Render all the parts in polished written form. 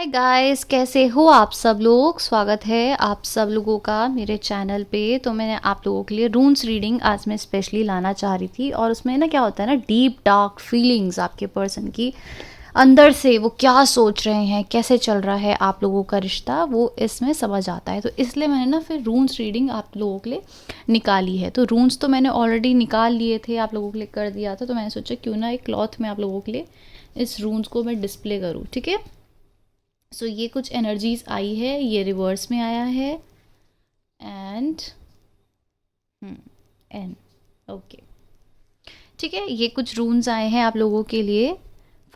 Hi guys, कैसे हो आप सब लोग। स्वागत है आप सब लोगों का मेरे चैनल पे। तो मैंने आप लोगों के लिए रून्स रीडिंग आज मैं स्पेशली लाना चाह रही थी। और उसमें ना क्या होता है ना, डीप डार्क फीलिंग्स आपके पर्सन की अंदर से वो क्या सोच रहे हैं, कैसे चल रहा है आप लोगों का रिश्ता, वो इसमें समझ आता है। तो इसलिए मैंने ना फिर रून्स रीडिंग आप लोगों के लिए निकाली है। तो रून्स तो मैंने ऑलरेडी निकाल लिए थे, आप लोगों के लिए कर दिया था। तो मैंने सोचा क्यों ना एक क्लॉथ में आप लोगों के लिए इस रून्स को मैं डिस्प्ले करूँ। ठीक है। सो ये कुछ एनर्जीज आई है, ये रिवर्स में आया है एंड एन ओके। ठीक है, ये कुछ रून्स आए हैं आप लोगों के लिए।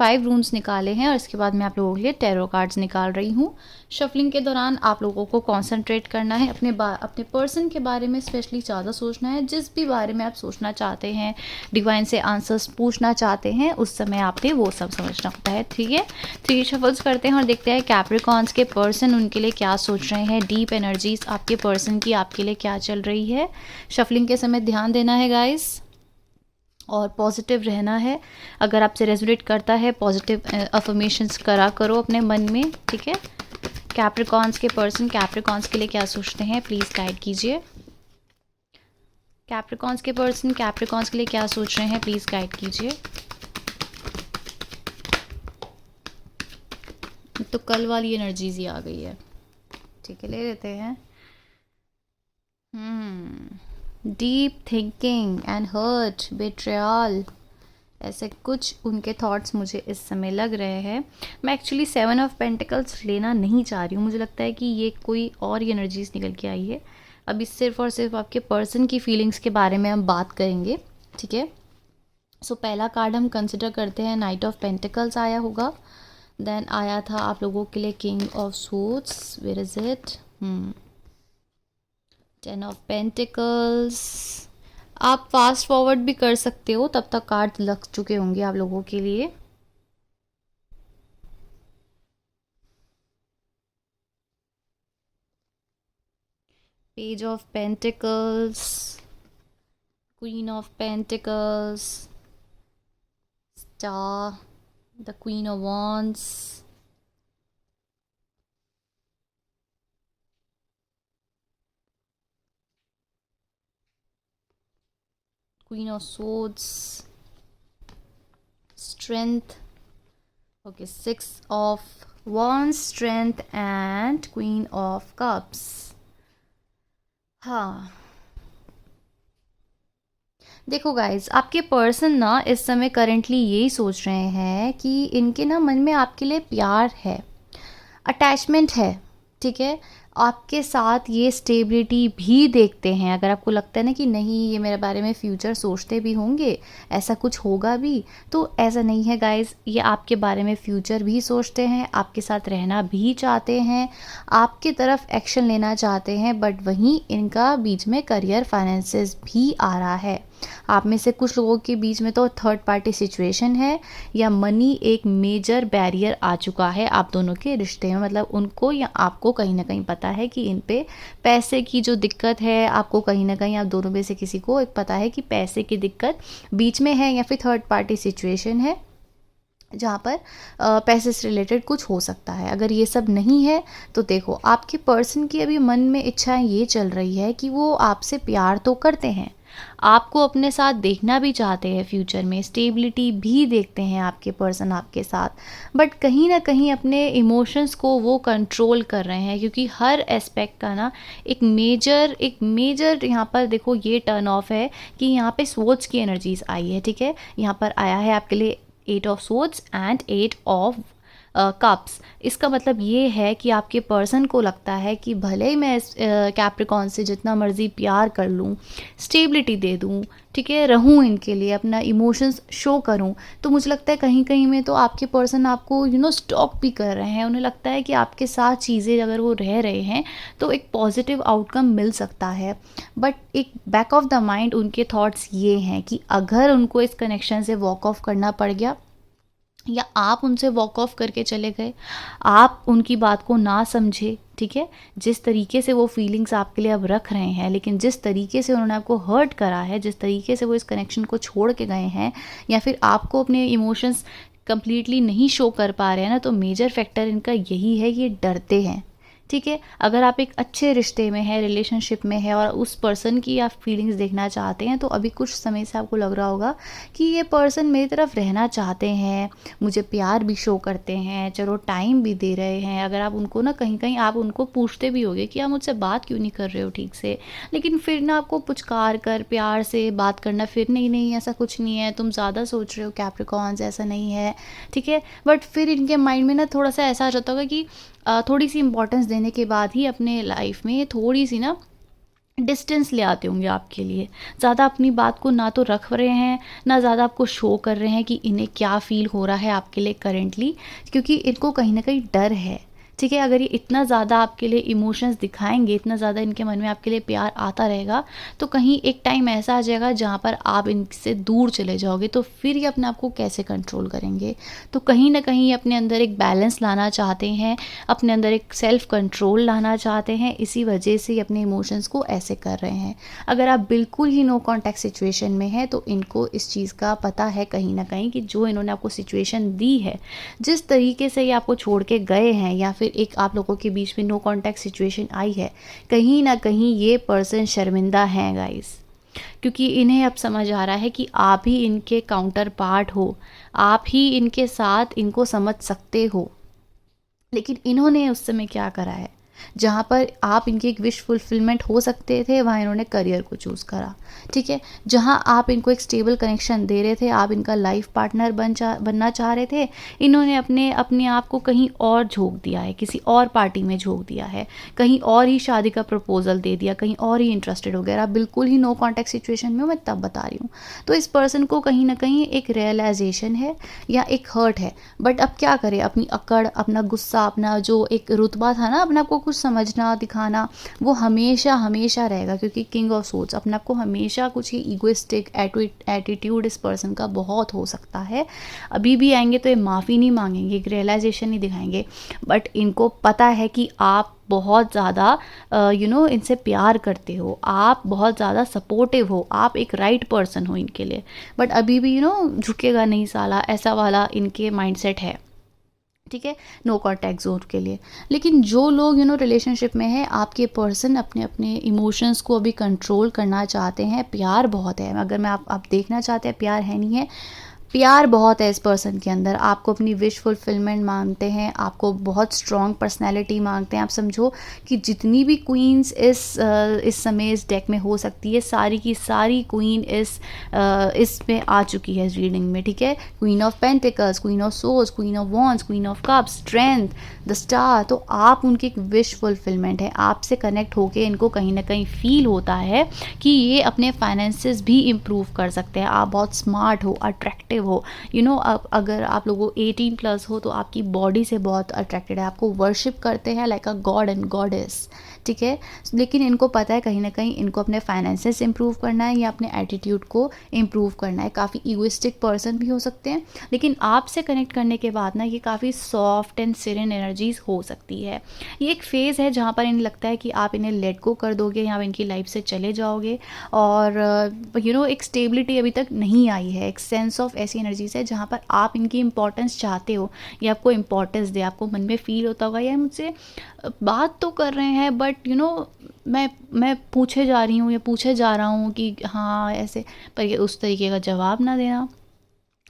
5 रून्स निकाले हैं और इसके बाद मैं आप लोगों के लिए टैरो कार्ड्स निकाल रही हूँ। शफलिंग के दौरान आप लोगों को कंसंट्रेट करना है, अपने पर्सन के बारे में स्पेशली ज़्यादा सोचना है। जिस भी बारे में आप सोचना चाहते हैं, डिवाइन से आंसर्स पूछना चाहते हैं, उस समय आपने वो सब समझना होता है। ठीक है, 3 शफल्स करते हैं और देखते हैं कैप्रिकॉर्न्स के पर्सन उनके लिए क्या सोच रहे हैं। डीप एनर्जीज आपके पर्सन की आपके लिए क्या चल रही है। शफलिंग के समय ध्यान देना है गाइस और पॉजिटिव रहना है। अगर आपसे रेजोनेट करता है पॉजिटिव अफर्मेशंस करा करो अपने मन में। ठीक है, कैप्रिकॉर्न्स के पर्सन कैप्रिकॉर्न्स के लिए क्या सोचते हैं प्लीज़ गाइड कीजिए। कैप्रिकॉर्न्स के पर्सन कैप्रिकॉर्न्स के लिए क्या सोच रहे हैं प्लीज़ गाइड कीजिए। तो कल वाली एनर्जीज ही आ गई है। ठीक है, ले लेते हैं। डीप थिंकिंग एंड हर्ट, बेट्रियल, ऐसे कुछ उनके थॉट्स मुझे इस समय लग रहे हैं। मैं एक्चुअली 7 ऑफ पेंटिकल्स लेना नहीं चाह रही हूँ। मुझे लगता है कि ये कोई और ही एनर्जीज निकल के आई है। अभी सिर्फ और सिर्फ आपके पर्सन की फीलिंग्स के बारे में हम बात करेंगे। ठीक है, सो पहला कार्ड हम कंसिडर करते हैं, नाइट ऑफ पेंटिकल्स आया होगा। देन आया था आप लोगों के लिए king of suits, where is it, 10 of pentacles. आप फास्ट फॉरवर्ड भी कर सकते हो, तब तक कार्ड लग चुके होंगे आप लोगों के लिए। Page of pentacles, queen of pentacles, star, the queen of wands, queen of swords, strength, okay, 6 of wands, strength and queen of cups. हाँ, देखो गाइज, आपके पर्सन ना इस समय करेंटली यही सोच रहे हैं कि इनके ना मन में आपके लिए प्यार है, अटैचमेंट है। ठीक है, आपके साथ ये स्टेबिलिटी भी देखते हैं। अगर आपको लगता है ना कि नहीं ये मेरे बारे में फ्यूचर सोचते भी होंगे, ऐसा कुछ होगा भी, तो ऐसा नहीं है गाइस। ये आपके बारे में फ्यूचर भी सोचते हैं, आपके साथ रहना भी चाहते हैं, आपकी तरफ एक्शन लेना चाहते हैं। बट वहीं इनका बीच में करियर फाइनेंसेस भी आ रहा है। आप में से कुछ लोगों के बीच में तो थर्ड पार्टी सिचुएशन है या मनी एक मेजर बैरियर आ चुका है आप दोनों के रिश्ते में। मतलब उनको या आपको कहीं ना कहीं पता है कि इन पे पैसे की जो दिक्कत है, आपको कहीं ना कहीं आप दोनों में से किसी को एक पता है कि पैसे की दिक्कत बीच में है या फिर थर्ड पार्टी सिचुएशन है जहाँ पर पैसे से रिलेटेड कुछ हो सकता है। अगर ये सब नहीं है तो देखो, आपके पर्सन की अभी मन में इच्छा ये चल रही है कि वो आपसे प्यार तो करते हैं, आपको अपने साथ देखना भी चाहते हैं, फ्यूचर में स्टेबिलिटी भी देखते हैं आपके पर्सन आपके साथ। बट कहीं ना कहीं अपने इमोशंस को वो कंट्रोल कर रहे हैं, क्योंकि हर एस्पेक्ट का ना एक मेजर यहाँ पर देखो ये टर्न ऑफ है कि यहाँ पे स्वॉर्ड्स की एनर्जीज आई है। ठीक है, यहाँ पर आया है आपके लिए 8 of swords and 8 of cups. इसका मतलब ये है कि आपके पर्सन को लगता है कि भले ही मैं इस कैप्रिकॉन से जितना मर्जी प्यार कर लूँ, स्टेबिलिटी दे दूँ, ठीक है, रहूँ इनके लिए, अपना इमोशंस शो करूँ, तो मुझे लगता है कहीं कहीं में तो आपके पर्सन आपको स्टॉक भी कर रहे हैं। उन्हें लगता है कि आपके साथ चीज़ें अगर वो रह रहे हैं तो एक पॉजिटिव आउटकम मिल सकता है। बट एक बैक ऑफ द माइंड उनके थॉट्स ये हैं कि अगर उनको इस कनेक्शन से वॉक ऑफ करना पड़ गया या आप उनसे वॉक ऑफ करके चले गए, आप उनकी बात को ना समझे, ठीक है, जिस तरीके से वो फीलिंग्स आपके लिए अब रख रहे हैं, लेकिन जिस तरीके से उन्होंने आपको हर्ट करा है, जिस तरीके से वो इस कनेक्शन को छोड़ के गए हैं, या फिर आपको अपने इमोशंस कंप्लीटली नहीं शो कर पा रहे हैं ना, तो मेजर फैक्टर इनका यही है, ये डरते हैं। ठीक है, अगर आप एक अच्छे रिश्ते में है, रिलेशनशिप में है और उस पर्सन की आप फीलिंग्स देखना चाहते हैं, तो अभी कुछ समय से आपको लग रहा होगा कि ये पर्सन मेरी तरफ रहना चाहते हैं, मुझे प्यार भी शो करते हैं, चलो टाइम भी दे रहे हैं। अगर आप उनको ना कहीं कहीं आप उनको पूछते भी होगे कि आप मुझसे बात क्यों नहीं कर रहे हो ठीक से, लेकिन फिर ना आपको पुचकार कर प्यार से बात करना, फिर नहीं नहीं ऐसा कुछ नहीं है, तुम ज़्यादा सोच रहे हो कैप्रिकॉन्स, ऐसा नहीं है। ठीक है, बट फिर इनके माइंड में ना थोड़ा सा ऐसा आ जाता होगा कि थोड़ी सी इंपॉर्टेंस देने के बाद ही अपने लाइफ में थोड़ी सी ना डिस्टेंस ले आते होंगे आपके लिए। ज़्यादा अपनी बात को ना तो रख रहे हैं, ना ज़्यादा आपको शो कर रहे हैं कि इन्हें क्या फ़ील हो रहा है आपके लिए करेंटली, क्योंकि इनको कहीं ना कहीं डर है। ठीक है, अगर ये इतना ज़्यादा आपके लिए इमोशंस दिखाएंगे, इतना ज़्यादा इनके मन में आपके लिए प्यार आता रहेगा, तो कहीं एक टाइम ऐसा आ जाएगा जहाँ पर आप इनसे दूर चले जाओगे, तो फिर ये अपने आप को कैसे कंट्रोल करेंगे। तो कहीं ना कहीं अपने अंदर एक बैलेंस लाना चाहते हैं, अपने अंदर एक सेल्फ कंट्रोल लाना चाहते हैं, इसी वजह से अपने इमोशंस को ऐसे कर रहे हैं। अगर आप बिल्कुल ही नो कॉन्टैक्ट सिचुएशन में हैं, तो इनको इस चीज़ का पता है कहीं ना कहीं कि जो इन्होंने आपको सिचुएशन दी है, जिस तरीके से ये आपको छोड़ के गए हैं, या फिर एक आप लोगों के बीच में नो कॉन्टैक्ट सिचुएशन आई है, कहीं ना कहीं ये पर्सन शर्मिंदा हैं गाइस, क्योंकि इन्हें अब समझ आ रहा है कि आप ही इनके काउंटर पार्ट हो, आप ही इनके साथ इनको समझ सकते हो। लेकिन इन्होंने उस समय क्या करा है, जहाँ पर आप इनकी एक विश फुलफिलमेंट हो सकते थे, वहाँ इन्होंने करियर को चूज़ करा। ठीक है, जहाँ आप इनको एक स्टेबल कनेक्शन दे रहे थे, आप इनका लाइफ पार्टनर बनना चाह रहे थे, इन्होंने अपने आप को कहीं और झोंक दिया है, किसी और पार्टी में झोंक दिया है, कहीं और ही शादी का प्रपोजल दे दिया, कहीं और ही इंटरेस्टेड हो गया। आप बिल्कुल ही नो कॉन्टैक्ट सिचुएशन में, मैं तब बता रही हूँ। तो इस पर्सन को कहीं ना कहीं एक रियलाइजेशन है या एक हर्ट है, बट अब क्या करें, अपनी अकड़, अपना गुस्सा, अपना जो एक रुतबा था ना, अपने आप को कुछ समझना दिखाना, वो हमेशा हमेशा रहेगा, क्योंकि किंग ऑफ सोल्स अपने आप को हमेशा कुछ ही ईगोइस्टिक एटीट्यूड इस पर्सन का बहुत हो सकता है। अभी भी आएंगे तो ये माफ़ी नहीं मांगेंगे, एक रियलाइजेशन नहीं दिखाएंगे, बट इनको पता है कि आप बहुत ज़्यादा इनसे प्यार करते हो, आप बहुत ज़्यादा सपोर्टिव हो, आप एक राइट पर्सन हो इनके लिए, बट अभी भी झुकेगा नहीं साला, ऐसा वाला इनके माइंडसेट है। ठीक है, नो कॉन्टैक्ट जोन के लिए। लेकिन जो लोग रिलेशनशिप में है, आपके पर्सन अपने अपने इमोशंस को अभी कंट्रोल करना चाहते हैं। प्यार बहुत है, अगर मैं आप देखना चाहते हैं प्यार है नहीं है, प्यार बहुत है इस पर्सन के अंदर। आपको अपनी विश फुलफिलमेंट मांगते हैं, आपको बहुत स्ट्रॉन्ग पर्सनैलिटी मांगते हैं। आप समझो कि जितनी भी क्वींस इस समय इस डेक में हो सकती है, सारी की सारी क्वीन इसमें आ चुकी है इस रीडिंग में। ठीक है, queen of pentacles, queen of source, queen of wands, queen of cups, strength, the star. तो आप उनकी एक विश फुलफिलमेंट है, आपसे कनेक्ट होके इनको कहीं ना कहीं फील होता है कि ये अपने फाइनेंसेस भी इम्प्रूव कर सकते हैं। आप बहुत स्मार्ट हो, अट्रैक्टिव हो, अगर आप लोगों 18+ हो, तो आपकी बॉडी से बहुत अट्रैक्टेड है, आपको वर्शिप करते हैं like a God and goddess. ठीक है, लेकिन इनको पता है कहीं ना कहीं इनको अपने फाइनेंसेस इंप्रूव करना है या अपने एटीट्यूड को इम्प्रूव करना है। काफ़ी ईगोइस्टिक पर्सन भी हो सकते हैं, लेकिन आपसे कनेक्ट करने के बाद ना ये काफ़ी सॉफ्ट एंड सिरेन एनर्जीज हो सकती है। ये एक फेज़ है जहाँ पर इन्हें लगता है कि आप इन्हें लेट गो कर दोगे या इनकी लाइफ से चले जाओगे, और एक स्टेबिलिटी अभी तक नहीं आई है। एक सेंस ऑफ ऐसी एनर्जीज है जहाँ पर आप इनकी इंपॉर्टेंस चाहते हो, या आपको इंपॉर्टेंस दे, आपको मन में फील होता होगा यार मुझसे बात तो कर रहे हैं, बट मैं पूछे जा रही हूँ या पूछे जा रहा हूँ कि हाँ ऐसे, पर ये उस तरीके का जवाब ना देना।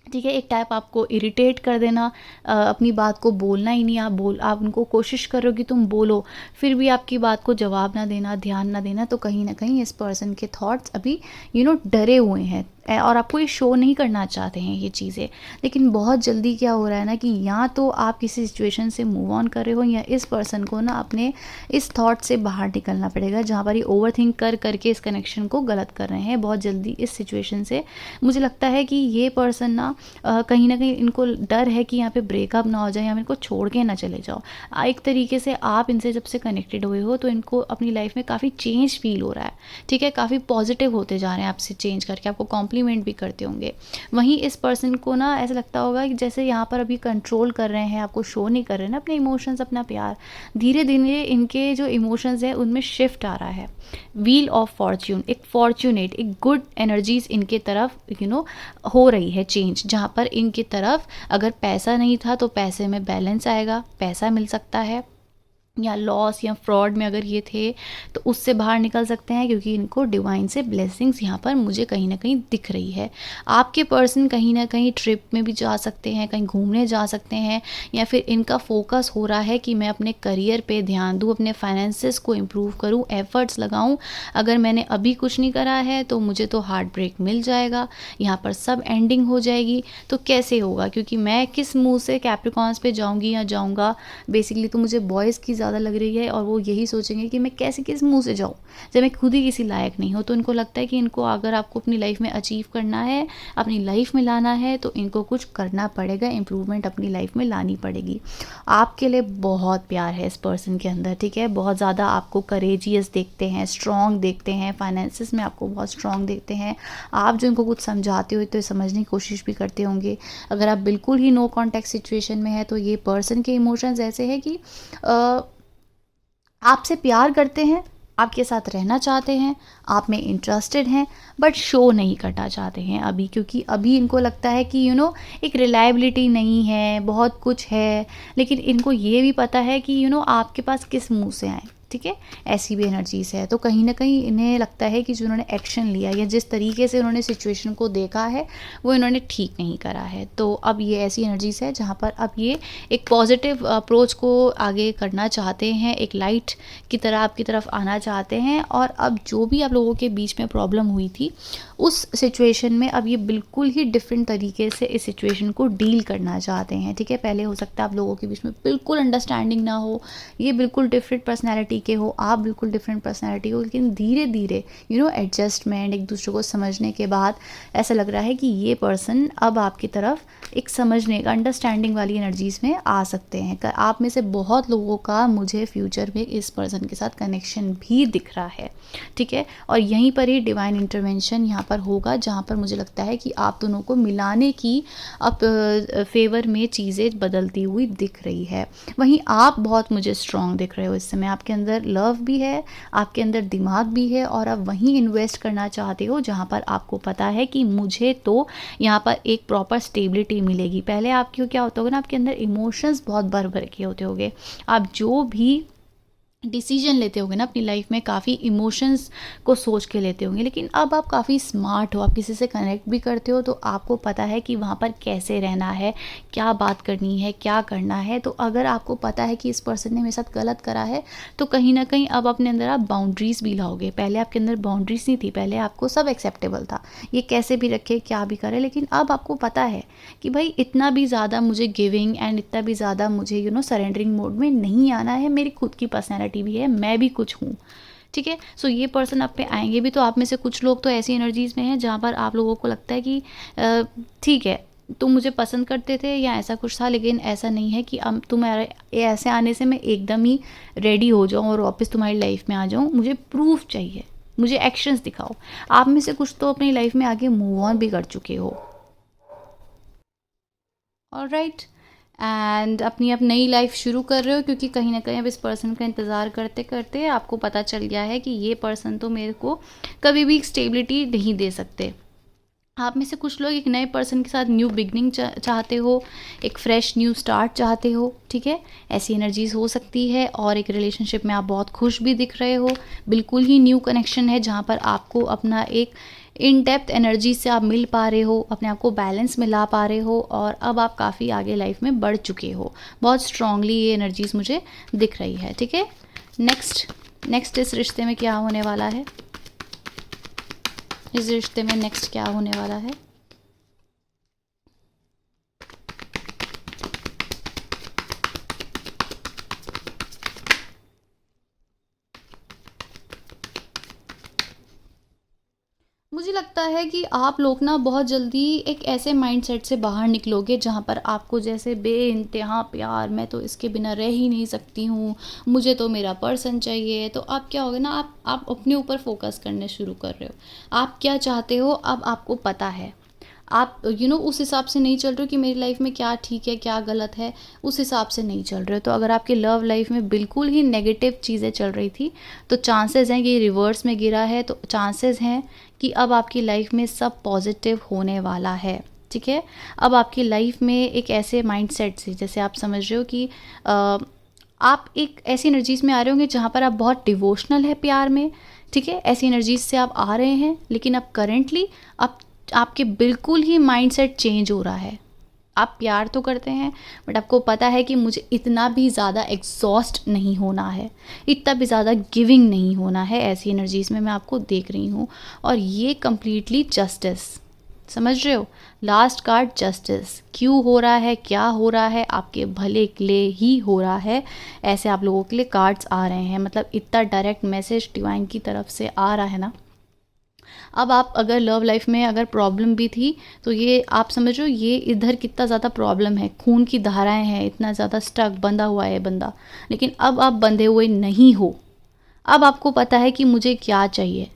ठीक है, एक टाइप आपको इरिटेट कर देना, अपनी बात को बोलना ही नहीं, आप उनको कोशिश करो कि तुम बोलो, फिर भी आपकी बात को जवाब ना देना, ध्यान ना देना। तो कहीं ना कहीं इस पर्सन के थॉट्स अभी डरे हुए हैं, और आपको ये शो नहीं करना चाहते हैं ये चीज़ें। लेकिन बहुत जल्दी क्या हो रहा है ना कि या तो आप किसी सिचुएशन से मूव ऑन कर रहे हो, या इस पर्सन को ना अपने इस थॉट से बाहर निकलना पड़ेगा जहाँ पर ये ओवर थिंक करके इस कनेक्शन को गलत कर रहे हैं। बहुत जल्दी इस सिचुएशन से मुझे लगता है कि ये पर्सन ना कहीं ना कहीं इनको डर है कि यहाँ पे ब्रेकअप ना हो जाए, या इनको छोड़ के ना चले जाओ। एक तरीके से आप इनसे जब से कनेक्टेड हुए हो, तो इनको अपनी लाइफ में काफ़ी चेंज फील हो रहा है। ठीक है, काफ़ी पॉजिटिव होते जा रहे हैं आपसे चेंज करके, आपको कॉम्प्लीमेंट भी करते होंगे। वहीं इस पर्सन को ना ऐसा लगता होगा कि जैसे यहाँ पर अभी कंट्रोल कर रहे हैं, आपको शो नहीं कर रहे हैं ना अपने इमोशंस, अपना प्यार। धीरे धीरे इनके जो इमोशंस है उनमें शिफ्ट आ रहा है। व्हील ऑफ फॉर्च्यून, एक फॉर्चुनेट, एक गुड एनर्जीज इनके तरफ हो रही है चेंज, जहाँ पर इनकी तरफ अगर पैसा नहीं था तो पैसे में बैलेंस आएगा, पैसा मिल सकता है। या लॉस या फ्रॉड में अगर ये थे तो उससे बाहर निकल सकते हैं, क्योंकि इनको डिवाइन से ब्लेसिंग्स यहाँ पर मुझे कहीं ना कहीं दिख रही है। आपके पर्सन कहीं ना कहीं ट्रिप में भी जा सकते हैं, कहीं घूमने जा सकते हैं, या फिर इनका फोकस हो रहा है कि मैं अपने करियर पे ध्यान दूँ, अपने फाइनेंसेस को इम्प्रूव करूँ, एफर्ट्स लगाऊँ। अगर मैंने अभी कुछ नहीं करा है तो मुझे तो हार्ट ब्रेक मिल जाएगा, यहाँ पर सब एंडिंग हो जाएगी। तो कैसे होगा, क्योंकि मैं किस मुँह से कैप्रिकॉर्न्स पे जाऊँगी या जाऊँगा, बेसिकली तो मुझे बॉयज़ की ज़्यादा लग रही है, और वो यही सोचेंगे कि मैं कैसे किस मुंह से जाऊँ जब मैं खुद ही किसी लायक नहीं हूँ। तो इनको लगता है कि इनको अगर आपको अपनी लाइफ में अचीव करना है, अपनी लाइफ में लाना है, तो इनको कुछ करना पड़ेगा, इम्प्रूवमेंट अपनी लाइफ में लानी पड़ेगी। आपके लिए बहुत प्यार है इस पर्सन के अंदर, ठीक है, बहुत ज़्यादा आपको करेजियस देखते हैं, स्ट्रॉन्ग देखते हैं, फाइनेंसिस में आपको बहुत स्ट्रॉन्ग देखते हैं। आप जो इनको कुछ समझाते हो तो समझने की कोशिश भी करते होंगे। अगर आप बिल्कुल ही नो कॉन्टैक्ट सिचुएशन में है तो ये पर्सन के इमोशंस ऐसे हैं कि आपसे प्यार करते हैं, आपके साथ रहना चाहते हैं, आप में इंटरेस्टेड हैं, बट शो नहीं करना चाहते हैं अभी, क्योंकि अभी इनको लगता है कि एक रिलायबिलिटी नहीं है, बहुत कुछ है, लेकिन इनको ये भी पता है कि आपके पास किस मुंह से आए, ठीक है। ऐसी भी एनर्जीज है। तो कहीं ना कहीं इन्हें लगता है कि जो उन्होंने एक्शन लिया या जिस तरीके से उन्होंने सिचुएशन को देखा है वो इन्होंने ठीक नहीं करा है। तो अब ये ऐसी एनर्जीज है जहाँ पर अब ये एक पॉजिटिव अप्रोच को आगे करना चाहते हैं, एक लाइट की तरह आपकी तरफ आना चाहते हैं। और अब जो भी आप लोगों के बीच में प्रॉब्लम हुई थी उस सिचुएशन में अब ये बिल्कुल ही डिफरेंट तरीके से इस सिचुएशन को डील करना चाहते हैं, ठीक है। पहले हो सकता है आप लोगों के बीच में बिल्कुल अंडरस्टैंडिंग ना हो, ये बिल्कुल डिफरेंट पर्सनैलिटी के हो, आप बिल्कुल डिफरेंट पर्सनैलिटी हो, लेकिन धीरे धीरे एडजस्टमेंट, एक दूसरे को समझने के बाद ऐसा लग रहा है कि ये पर्सन अब आपकी तरफ एक समझने का, अंडरस्टैंडिंग वाली एनर्जीज में आ सकते हैं। आप में से बहुत लोगों का मुझे फ्यूचर में इस पर्सन के साथ कनेक्शन भी दिख रहा है, ठीक है। और यहीं पर ही डिवाइन इंटरवेंशन यहाँ पर होगा, जहाँ पर मुझे लगता है कि आप दोनों को मिलाने की अब फेवर में चीज़ें बदलती हुई दिख रही है। वहीं आप बहुत मुझे स्ट्रॉन्ग दिख रहे हो इस समय, आपके अंदर लव भी है, आपके अंदर दिमाग भी है, और आप वहीं इन्वेस्ट करना चाहते हो जहाँ पर आपको पता है कि मुझे तो यहाँ पर एक प्रॉपर स्टेबिलिटी मिलेगी। पहले आपको क्या होता होगा ना, आपके अंदर इमोशंस बहुत भर भर के होते होंगे, आप जो भी डिसीजन लेते होंगे ना अपनी लाइफ में काफ़ी इमोशंस को सोच के लेते होंगे, लेकिन अब आप काफ़ी स्मार्ट हो, आप किसी से कनेक्ट भी करते हो तो आपको पता है कि वहाँ पर कैसे रहना है, क्या बात करनी है, क्या करना है। तो अगर आपको पता है कि इस पर्सन ने मेरे साथ गलत करा है तो कहीं ना कहीं अब अपने अंदर आप बाउंड्रीज भी लाओगे। पहले आपके अंदर बाउंड्रीज नहीं थी, पहले आपको सब एक्सेप्टेबल था, ये कैसे भी रखे, क्या भी करे, लेकिन अब आपको पता है कि भाई इतना भी ज़्यादा मुझे गिविंग एंड इतना भी ज़्यादा मुझे सरेंडरिंग मोड में नहीं आना है। मेरी खुद की पर्सनैलिटी भी है, मैं भी कुछ हूँ, ठीक है। सो ये पर्सन आप पे आएंगे भी। तो आप में से कुछ लोग तो ऐसी एनर्जीज में हैं जहाँ पर आप लोगों को लगता है कि ठीक है तुम मुझे पसंद करते थे या ऐसा कुछ था, लेकिन ऐसा नहीं है कि अब तुम्हारे ऐसे आने से मैं एकदम ही रेडी हो जाऊँ और वापस तुम्हारी लाइफ में आ जाऊँ। मुझे प्रूफ चाहिए, मुझे एक्शंस दिखाओ। आप में से कुछ तो अपनी लाइफ में आगे मूव ऑन भी कर चुके हो, ऑलराइट, एंड अपनी अब नई लाइफ शुरू कर रहे हो, क्योंकि कहीं ना कहीं अब इस पर्सन का इंतज़ार करते करते आपको पता चल गया है कि ये पर्सन तो मेरे को कभी भी स्टेबिलिटी नहीं दे सकते। आप में से कुछ लोग एक नए पर्सन के साथ न्यू बिगनिंग चाहते हो, एक फ्रेश न्यू स्टार्ट चाहते हो, ठीक है। ऐसी एनर्जीज हो सकती है। और एक रिलेशनशिप में आप बहुत खुश भी दिख रहे हो, बिल्कुल ही न्यू कनेक्शन है जहाँ पर आपको अपना एक इन डेप्थ एनर्जी से आप मिल पा रहे हो, अपने आप को बैलेंस में ला पा रहे हो, और अब आप काफ़ी आगे लाइफ में बढ़ चुके हो। बहुत स्ट्रांगली ये एनर्जीज मुझे दिख रही है, ठीक है। नेक्स्ट इस रिश्ते में क्या होने वाला है, इस रिश्ते में नेक्स्ट क्या होने वाला है। मुझे लगता है कि आप लोग ना बहुत जल्दी एक ऐसे माइंडसेट से बाहर निकलोगे जहाँ पर आपको जैसे बेइंतहा प्यार, मैं तो इसके बिना रह ही नहीं सकती हूँ, मुझे तो मेरा पर्सन चाहिए। तो अब क्या होगा ना, आप अपने ऊपर फोकस करने शुरू कर रहे हो। आप क्या चाहते हो अब आपको पता है। आप उस हिसाब से नहीं चल रहे हो कि मेरी लाइफ में क्या ठीक है क्या गलत है, उस हिसाब से नहीं चल रहे हो। तो अगर आपकी लव लाइफ में बिल्कुल ही नेगेटिव चीज़ें चल रही थी तो चांसेस हैं कि ये रिवर्स में गिरा है, तो चांसेस हैं कि अब आपकी लाइफ में सब पॉजिटिव होने वाला है। ठीक है, अब आपकी लाइफ में एक ऐसे माइंडसेट से, जैसे आप समझ रहे हो कि आप एक ऐसी एनर्जीज़ में आ रहे होंगे जहाँ पर आप बहुत डिवोशनल है प्यार में। ठीक है, ऐसी एनर्जीज से आप आ रहे हैं, लेकिन अब करेंटली अब आपके बिल्कुल ही माइंडसेट चेंज हो रहा है। आप प्यार तो करते हैं बट आपको पता है कि मुझे इतना भी ज़्यादा एग्जॉस्ट नहीं होना है, इतना भी ज़्यादा गिविंग नहीं होना है। ऐसी एनर्जीज़ में मैं आपको देख रही हूँ, और ये कम्प्लीटली जस्टिस, समझ रहे हो, लास्ट कार्ड जस्टिस। क्यों हो रहा है, क्या हो रहा है, आपके भले के लिए ही हो रहा है। ऐसे आप लोगों के लिए कार्ड्स आ रहे हैं, मतलब इतना डायरेक्ट मैसेज डिवाइन की तरफ से आ रहा है ना। अब आप अगर लव लाइफ में अगर प्रॉब्लम भी थी तो ये आप समझो, ये इधर कितना ज़्यादा प्रॉब्लम है, खून की धाराएं हैं, इतना ज़्यादा स्टक बंधा हुआ है बंदा, लेकिन अब आप बंधे हुए नहीं हो। अब आपको पता है कि मुझे क्या चाहिए,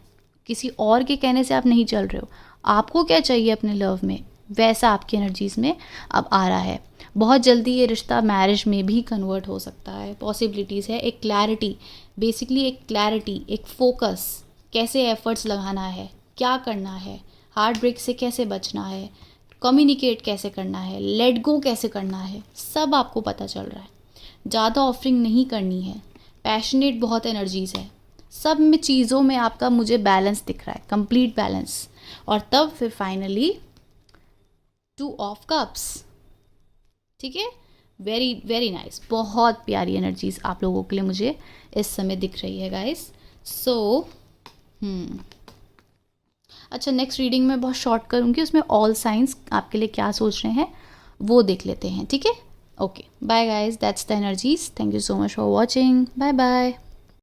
किसी और के कहने से आप नहीं चल रहे हो। आपको क्या चाहिए अपने लव में, वैसा आपकी एनर्जीज़ में अब आ रहा है। बहुत जल्दी ये रिश्ता मैरिज में भी कन्वर्ट हो सकता है, पॉसिबिलिटीज़ है। एक क्लैरिटी, बेसिकली एक क्लैरिटी, एक फोकस, कैसे एफर्ट्स लगाना है, क्या करना है, हार्ट ब्रेक से कैसे बचना है, कम्युनिकेट कैसे करना है, लेट गो कैसे करना है, सब आपको पता चल रहा है। ज़्यादा ऑफरिंग नहीं करनी है, पैशनेट बहुत एनर्जीज़ है, सब में चीज़ों में आपका मुझे बैलेंस दिख रहा है, कंप्लीट बैलेंस। और तब फिर फाइनली 2 ऑफ कप्स। ठीक है, वेरी वेरी नाइस, बहुत प्यारी एनर्जीज आप लोगों के लिए मुझे इस समय दिख रही है गाइस। सो अच्छा, नेक्स्ट रीडिंग में बहुत शॉर्ट करूँगी, उसमें ऑल साइंस आपके लिए क्या सोच रहे हैं वो देख लेते हैं। ठीक है, okay, bye guys, that's the energies. Thank you so much for watching, bye bye.